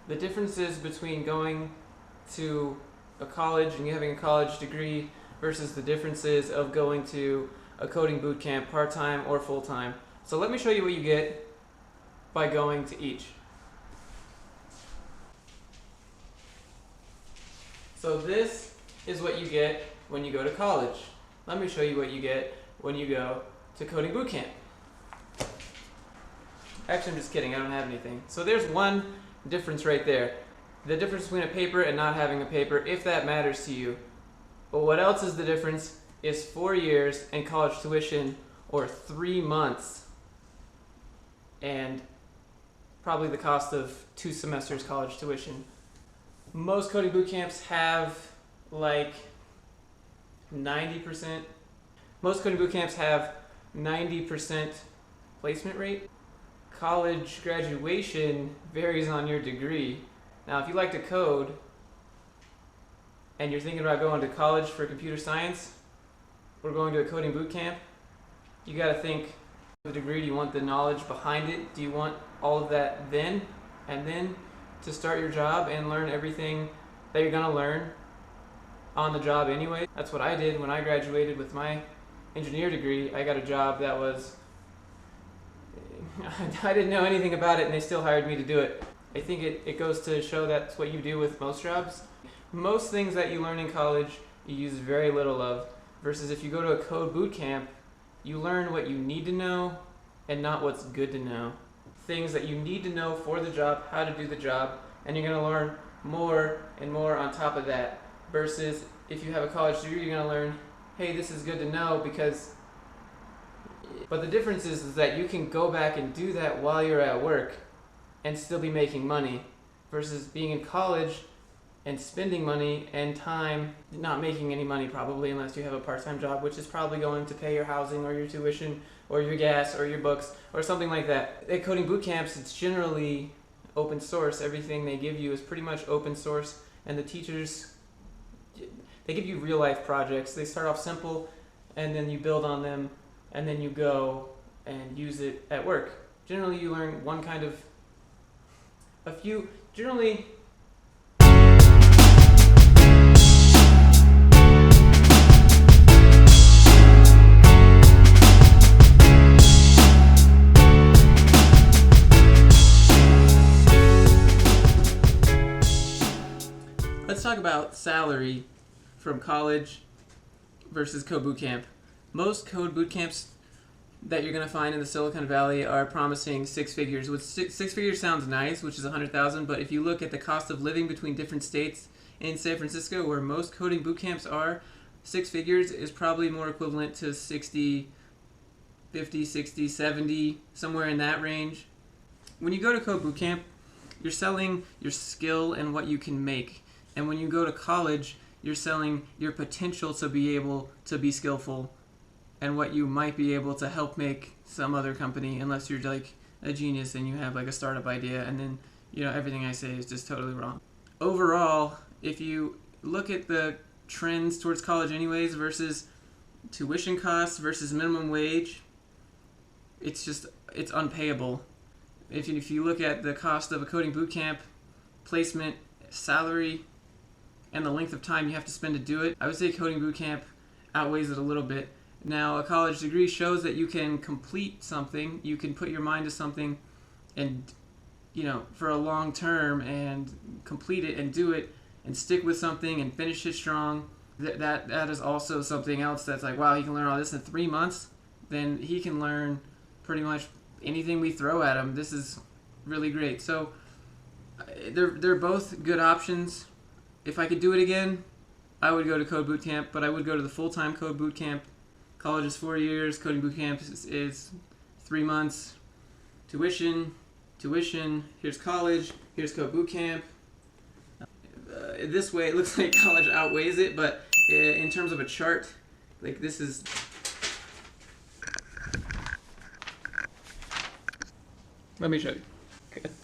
The differences between going to a college and having a college degree versus the differences of going to a coding bootcamp part-time or full-time. So let me show you what you get by going to each. So this is what you get when you go to college. Let me show you what you get when you go to Coding Bootcamp. Actually, I'm just kidding. I don't have anything. So there's one difference right there. The difference between a paper and not having a paper, if that matters to you. But what else is the difference is 4 years and college tuition, or 3 months and probably the cost of 2 semesters college tuition. Most coding bootcamps have like 90%. Most coding bootcamps have 90% placement rate. College graduation varies on your degree. Now, if you like to code and you're thinking about going to college for computer science or going to a coding bootcamp, you got to think, the degree, do you want the knowledge behind it? Do you want all of that then and then to start your job and learn everything that you're going to learn on the job anyway? That's what I did when I graduated with my engineer degree. I got a job that was, I didn't know anything about it and they still hired me to do it. I think it goes to show that's what you do with most jobs. Most things that you learn in college you use very little of, versus if you go to a code boot camp, you learn what you need to know and not what's good to know. Things that you need to know for the job, how to do the job, and you're going to learn more and more on top of that. Versus if you have a college degree, you're going to learn, hey, this is good to know because... But the difference is that you can go back and do that while you're at work and still be making money, versus being in college and spending money and time not making any money probably, unless you have a part-time job, which is probably going to pay your housing or your tuition or your gas or your books or something like that. At coding boot camps, it's generally open source. Everything they give you is pretty much open source, and the teachers, they give you real life projects. They start off simple and then you build on them and then you go and use it at work. Generally you learn one kind of, generally. Let's talk about salary from college versus code bootcamp. Most code bootcamps that you're going to find in the Silicon Valley are promising 6 figures. Which six figures sounds nice, which is 100,000, but if you look at the cost of living between different states in San Francisco, where most coding bootcamps are, 6 figures is probably more equivalent to 60, 50, 60, 70, somewhere in that range. When you go to code bootcamp, you're selling your skill and what you can make. And when you go to college, you're selling your potential to be able to be skillful and what you might be able to help make some other company, unless you're like a genius and you have like a startup idea and then, everything I say is just totally wrong. Overall, if you look at the trends towards college anyways versus tuition costs versus minimum wage, it's unpayable. If you look at the cost of a coding bootcamp, placement, salary, and the length of time you have to spend to do it, I would say coding bootcamp outweighs it a little bit. Now, a college degree shows that you can complete something, you can put your mind to something and, for a long term and complete it and do it and stick with something and finish it strong. That is also something else that's like, wow, he can learn all this in 3 months, then he can learn pretty much anything we throw at him. This is really great. So they're both good options. If I could do it again, I would go to Code Bootcamp, but I would go to the full-time Code Bootcamp. College is 4 years, Coding Bootcamp is 3 months. Tuition, here's college, here's Code Bootcamp. This way it looks like college outweighs it, but in terms of a chart, like this is... Let me show you.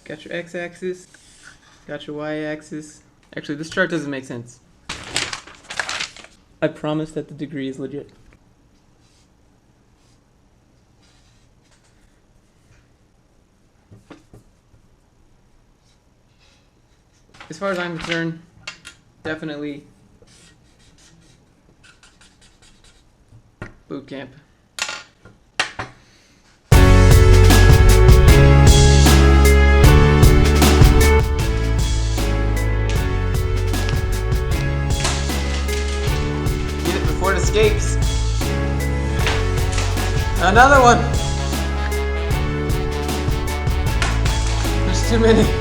Got your x-axis, got your y-axis. Actually, this chart doesn't make sense. I promise that the degree is legit. as far as I'm concerned, definitely bootcamp. Get it before it escapes. Another one. There's too many.